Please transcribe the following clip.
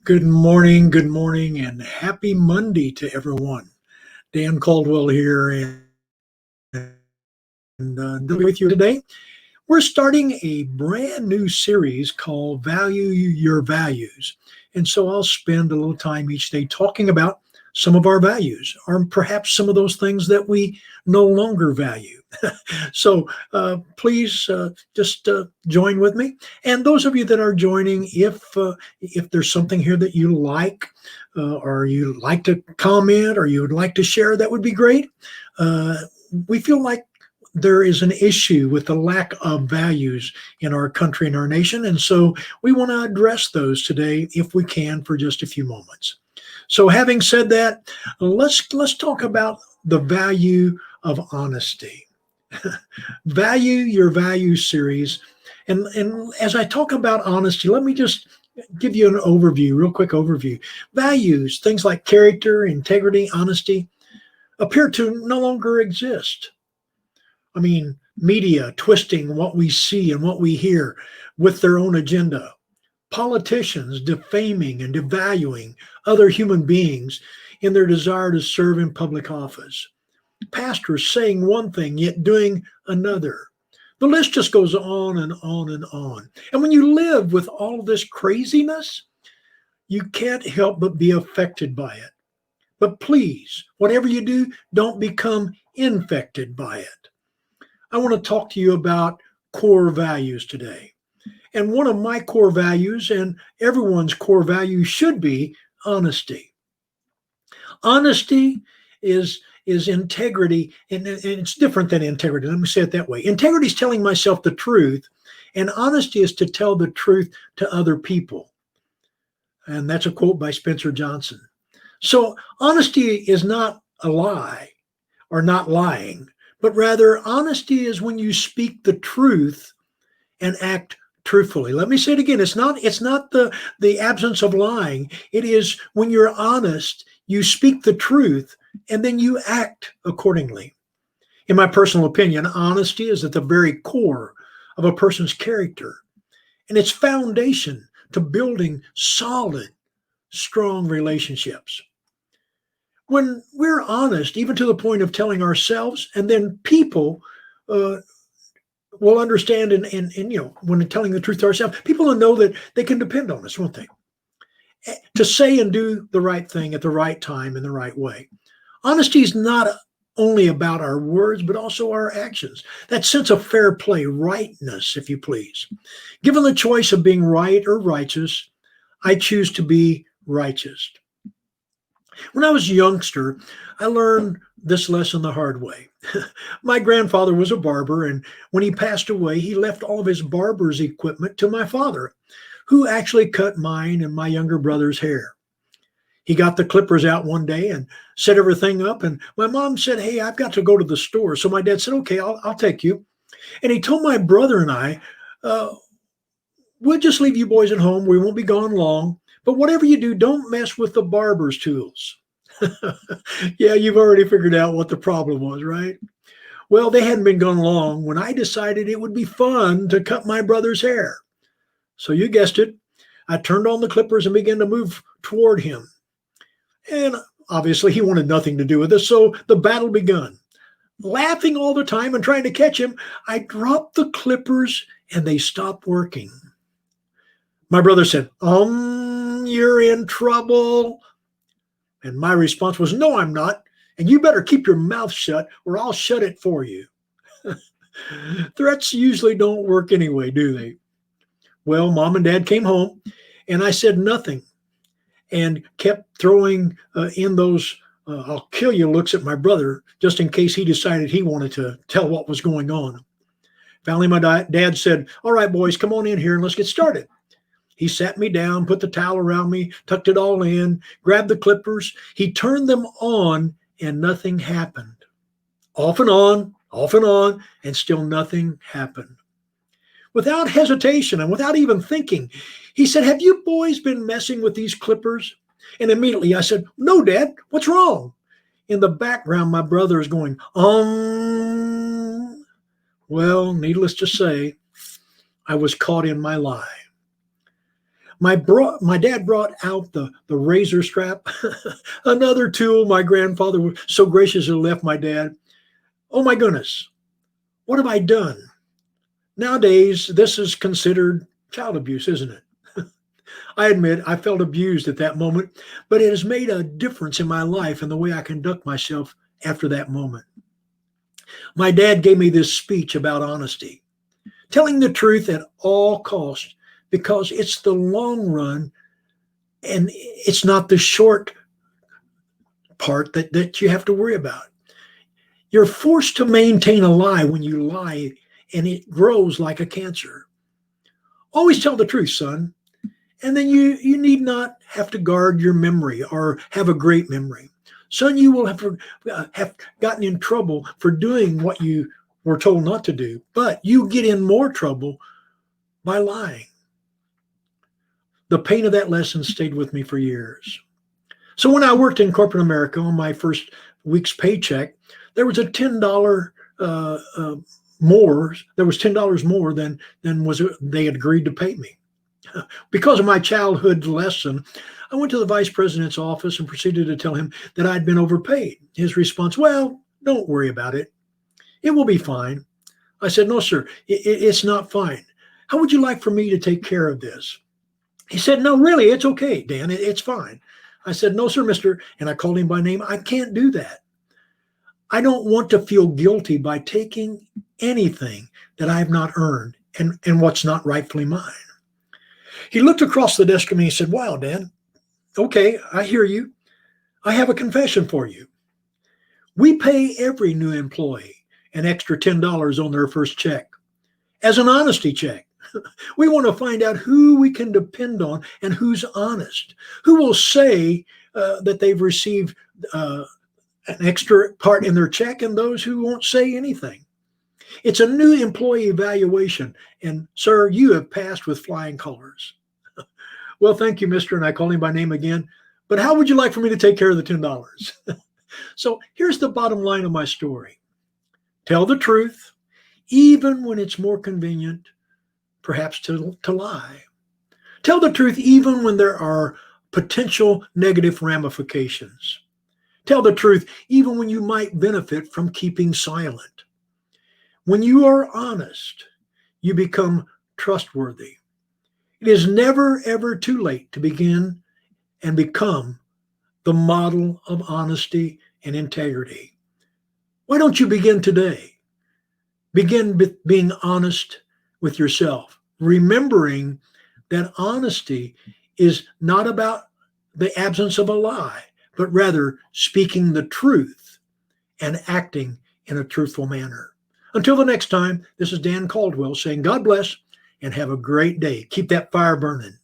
Good morning, and happy Monday to everyone. Dan Caldwell here, and with you today. We're starting a brand new series called Value Your Values. And so I'll spend a little time each day talking about some of our values, or perhaps some of those things that we no longer value. So please just join with me. And those of you that are joining, if there's something here that you like, or you'd like to comment, or you would like to share, that would be great. Uh, we feel like there is an issue with the lack of values in our country and our nation. And so we want to address those today if we can for just a few moments. So having said that, let's talk about the value of honesty. Value Your Values series. And as I talk about honesty, let me just give you an overview, real quick overview. Values, things like character, integrity, honesty, appear to no longer exist. I mean, media twisting what we see and what we hear with their own agenda. Politicians defaming and devaluing other human beings in their desire to serve in public office. Pastors saying one thing yet doing another. The list just goes on and on and on. And when you live with all of this craziness, you can't help but be affected by it. But please, whatever you do, don't become infected by it. I want to talk to you about core values today. And one of my core values, and everyone's core value, should be honesty. Honesty is integrity, and it's different than integrity. Let me say it that way. Integrity is telling myself the truth, and honesty is to tell the truth to other people. And that's a quote by Spencer Johnson. So honesty is not a lie or not lying, but rather honesty is when you speak the truth and act truthfully. Let me say it again. It's not the absence of lying. It is when you're honest, you speak the truth and then you act accordingly. In my personal opinion, honesty is at the very core of a person's character and its foundation to building solid, strong relationships. When we're honest, even to the point of telling ourselves, and then people uh, will understand, and when telling the truth to ourselves, people will know that they can depend on us, won't they? To say and do the right thing at the right time in the right way. Honesty is not only about our words, but also our actions. That sense of fair play, rightness, if you please. Given the choice of being right or righteous, I choose to be righteous. When I was a youngster, I learned this lesson the hard way. My grandfather was a barber, and when he passed away, he left all of his barber's equipment to my father, who actually cut mine and my younger brother's hair. He got the clippers out one day and set everything up. And my mom said, "Hey, I've got to go to the store." So my dad said, "Okay, I'll take you." And he told my brother and I, uh, "We'll just leave you boys at home. We won't be gone long. But whatever you do, don't mess with the barber's tools." Yeah, you've already figured out what the problem was, right? Well, they hadn't been gone long when I decided it would be fun to cut my brother's hair. So you guessed it. I turned on the clippers and began to move toward him. And obviously, he wanted nothing to do with us, so the battle begun. Laughing all the time and trying to catch him, I dropped the clippers and they stopped working. My brother said, you're in trouble. And my response was, "No, I'm not. And you better keep your mouth shut or I'll shut it for you." Threats usually don't work anyway, do they? Well, mom and dad came home and I said nothing and kept throwing in those "I'll kill you" looks at my brother just in case he decided he wanted to tell what was going on. Finally, my dad said, "All right, boys, come on in here and let's get started." He sat me down, put the towel around me, tucked it all in, grabbed the clippers. He turned them on, and nothing happened. Off and on, and still nothing happened. Without hesitation and without even thinking, he said, "Have you boys been messing with these clippers?" And immediately I said, "No, Dad, what's wrong?" In the background, my brother is going, Well, needless to say, I was caught in my lie. My dad brought out the razor strap, another tool my grandfather was so graciously left my dad. Oh my goodness, what have I done? Nowadays, this is considered child abuse, isn't it? I admit I felt abused at that moment, but it has made a difference in my life and the way I conduct myself after that moment. My dad gave me this speech about honesty, telling the truth at all costs because it's the long run and it's not the short part that you have to worry about. You're forced to maintain a lie when you lie, and it grows like a cancer. Always tell the truth, son. And then you need not have to guard your memory or have a great memory. Son, you will have gotten in trouble for doing what you were told not to do, but you get in more trouble by lying. The pain of that lesson stayed with me for years. So when I worked in corporate America on my first week's paycheck, there was a $10 more. There was $10 more than was they had agreed to pay me. Because of my childhood lesson, I went to the vice president's office and proceeded to tell him that I'd been overpaid. His response, well, don't worry about it. It will be fine. I said, no, sir, it's not fine. How would you like for me to take care of this? He said, no, really, it's okay, Dan. It's fine. I said, no, sir, mister. And I called him by name. I can't do that. I don't want to feel guilty by taking anything that I have not earned and what's not rightfully mine. He looked across the desk at me and said, wow, Dan, okay, I hear you. I have a confession for you. We pay every new employee an extra $10 on their first check as an honesty check. We want to find out who we can depend on and who's honest, who will say that they've received an extra part in their check, and those who won't say anything. It's a new employee evaluation, and sir, you have passed with flying colors. Well, thank you, mister, and I call him by name again. But how would you like for me to take care of the $10? So here's the bottom line of my story. Tell the truth, even when it's more convenient, perhaps to lie. Tell the truth even when there are potential negative ramifications. Tell the truth even when you might benefit from keeping silent. When you are honest, you become trustworthy. It is never, ever too late to begin and become the model of honesty and integrity. Why don't you begin today? Begin being honest with yourself, remembering that honesty is not about the absence of a lie, but rather speaking the truth and acting in a truthful manner. Until the next time, this is Dan Caldwell saying God bless and have a great day. Keep that fire burning.